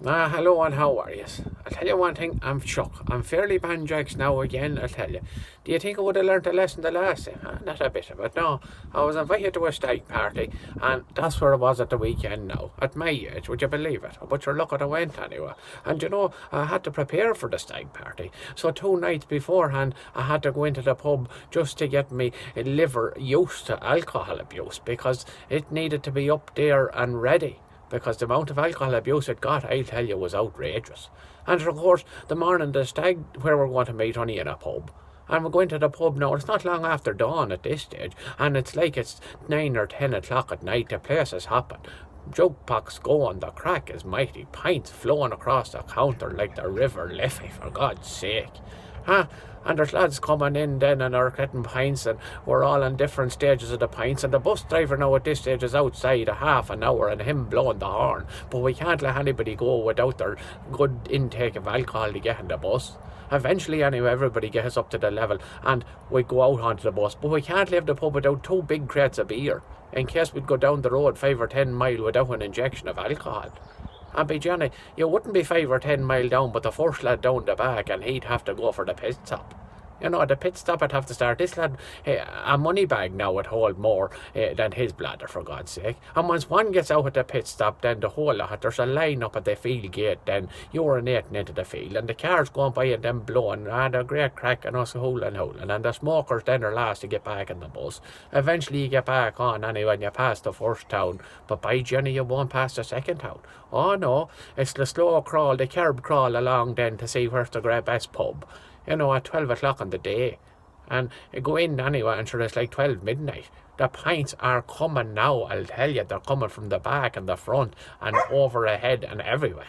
Hello and how are you? I'll tell you one thing, I'm shook. I'm fairly banjax now again, I'll tell you. Do you think I would have learnt a lesson the last time? Not a bit of it, no. I was invited to a stag party, and that's where I was at the weekend now. At my age, would you believe it? But you're lucky I went anyway. And I had to prepare for the stag party. So 2 nights beforehand, I had to go into the pub just to get me liver used to alcohol abuse because it needed to be up there and ready because the amount of alcohol abuse it got, I'll tell you, was outrageous. And of course, the morning the stag where we're going to meet only in a pub. And we're going to the pub now. It's not long after dawn at this stage, and it's like it's 9 or 10 o'clock at night. The place is hopping. Jukebox going, the crack is mighty. Pints flowing across the counter like the River Liffey, for God's sake. Huh? And there's lads coming in then and are getting pints, and we're all in different stages of the pints, and the bus driver now at this stage is outside a half an hour and him blowing the horn, but we can't let anybody go without their good intake of alcohol to get in the bus. Eventually, anyway, everybody gets up to the level and we go out onto the bus, but we can't leave the pub without 2 big crates of beer in case we'd go down the road 5 or 10 mile without an injection of alcohol. And by Johnny, you wouldn't be 5 or 10 mile down, but the first lad down the back, and he'd have to go for the pit stop. The pit stop would have to start. This lad, a money bag now would hold more than his bladder, for God's sake. And once one gets out at the pit stop, then the whole lot, there's a line up at the field gate, then urinating into the field, and the cars going by and then blowing, and a great crack and us hooling, and the smokers then are last to get back in the bus. Eventually you get back on anyway and you pass the first town, but by Jenny you won't pass the second town. Oh no, it's the slow crawl, the curb crawl along then to see where's the great best pub. At 12 o'clock on the day. And you go in anyway, and sure, it's like 12 midnight. The pints are coming now, I'll tell you. They're coming from the back and the front and over ahead and everywhere.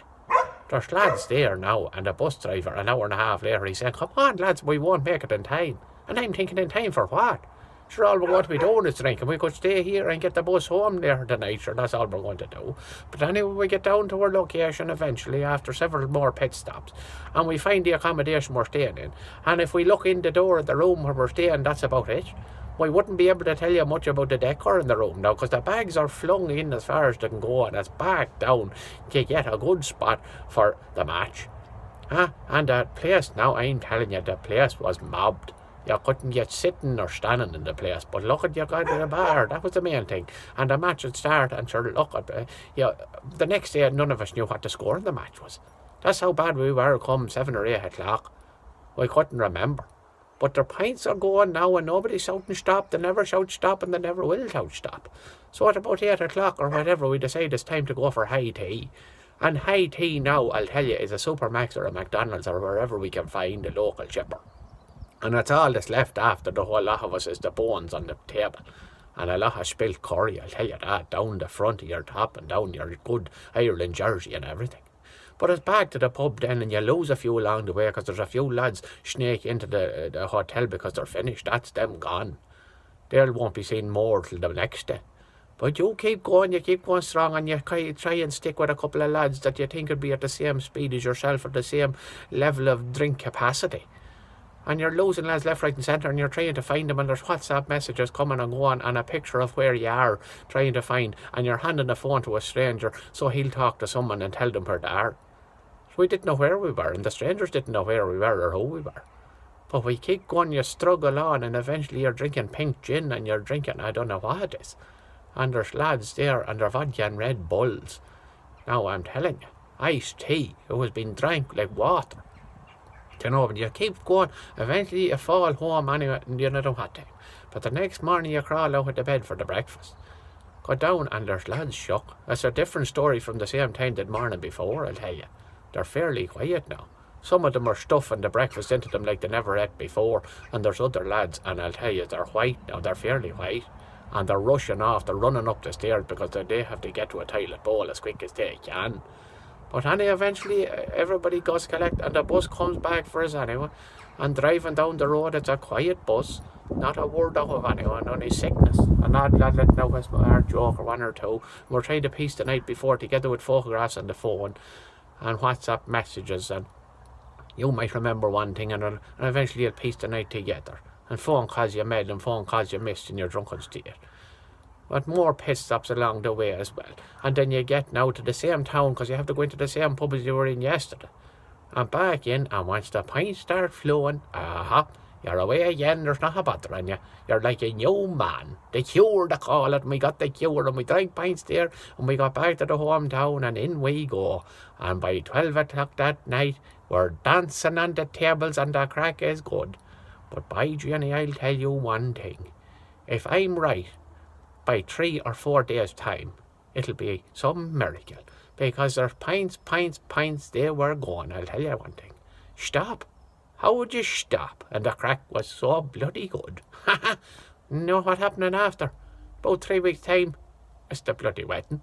There's lads there now, and the bus driver, an hour and a half later, he's saying, "Come on, lads, we won't make it in time." And I'm thinking, in time for what? Sure, all we're going to be doing is drinking. We could stay here and get the bus home there tonight. Sure, that's all we're going to do. But anyway, we get down to our location eventually after several more pit stops. And we find the accommodation we're staying in. And if we look in the door of the room where we're staying, that's about it. We wouldn't be able to tell you much about the decor in the room now, because the bags are flung in as far as they can go, and it's back down to get a good spot for the match. And the place, now I'm telling you, the place was mobbed. You couldn't get sitting or standing in the place, but look at you got in a bar. That was the main thing. And the match would start, and sure, look at the next day, none of us knew what the score in the match was. That's how bad we were come 7 or 8 o'clock. We couldn't remember. But their pints are going now, and nobody's shouting stop. They never shout stop, and they never will shout stop. So at about 8 o'clock or whatever, we decide it's time to go for high tea. And high tea now, I'll tell you, is a Supermax or a McDonald's or wherever we can find a local chipper. And that's all that's left after the whole lot of us is the bones on the table. And a lot of spilt curry, I'll tell you that, down the front of your top and down your good Ireland jersey and everything. But it's back to the pub then, and you lose a few along the way because there's a few lads snake into the hotel because they're finished. That's them gone. They won't be seen more till the next day. But you keep going strong, and you try and stick with a couple of lads that you think would be at the same speed as yourself or the same level of drink capacity. And you're losing lads left, right and centre, and you're trying to find them, and there's WhatsApp messages coming and going, and a picture of where you are trying to find, and you're handing the phone to a stranger so he'll talk to someone and tell them where they are. So we didn't know where we were, and the strangers didn't know where we were or who we were. But we keep going, you struggle on, and eventually you're drinking pink gin, and you're drinking, I don't know what it is. And there's lads there, and they're vodka and Red Bulls. Now I'm telling you, iced tea, it was being drank like water. But you keep going, eventually you fall home anyway, and you don't know what time. But the next morning you crawl out of the bed for the breakfast. Go down and there's lads shook. That's a different story from the same time the morning before, I'll tell you. They're fairly quiet now. Some of them are stuffing the breakfast into them like they never ate before, and there's other lads, and I'll tell you, they're white now, they're fairly white. And they're rushing off, they're running up the stairs because they have to get to a toilet bowl as quick as they can. But eventually everybody goes collect, and the bus comes back for us anyway. And driving down the road, it's a quiet bus, not a word out of anyone, only sickness. And not letting know us our joke or one or two. We're trying to piece the night before together with photographs on the phone and WhatsApp messages, and you might remember one thing, and eventually you'll piece the night together. And phone calls you made and phone calls you missed in your drunken state. but more pit stops along the way as well. And then you get now to the same town because you have to go into the same pub as you were in yesterday. And back in, and once the pints start flowing, you're away again, there's not a bother on you. You're like a new man. The cure, they call it, and we got the cure, and we drank pints there, and we got back to the hometown, and in we go. And by 12 o'clock that night, we're dancing on the tables, and the crack is good. But by Jenny, I'll tell you one thing. If I'm right, by 3 or 4 days' time, it'll be some miracle. Because there's pints, they were going, I'll tell you one thing. Stop. How would you stop? And the crack was so bloody good. Know what happened after? About 3 weeks' time, it's the bloody wedding.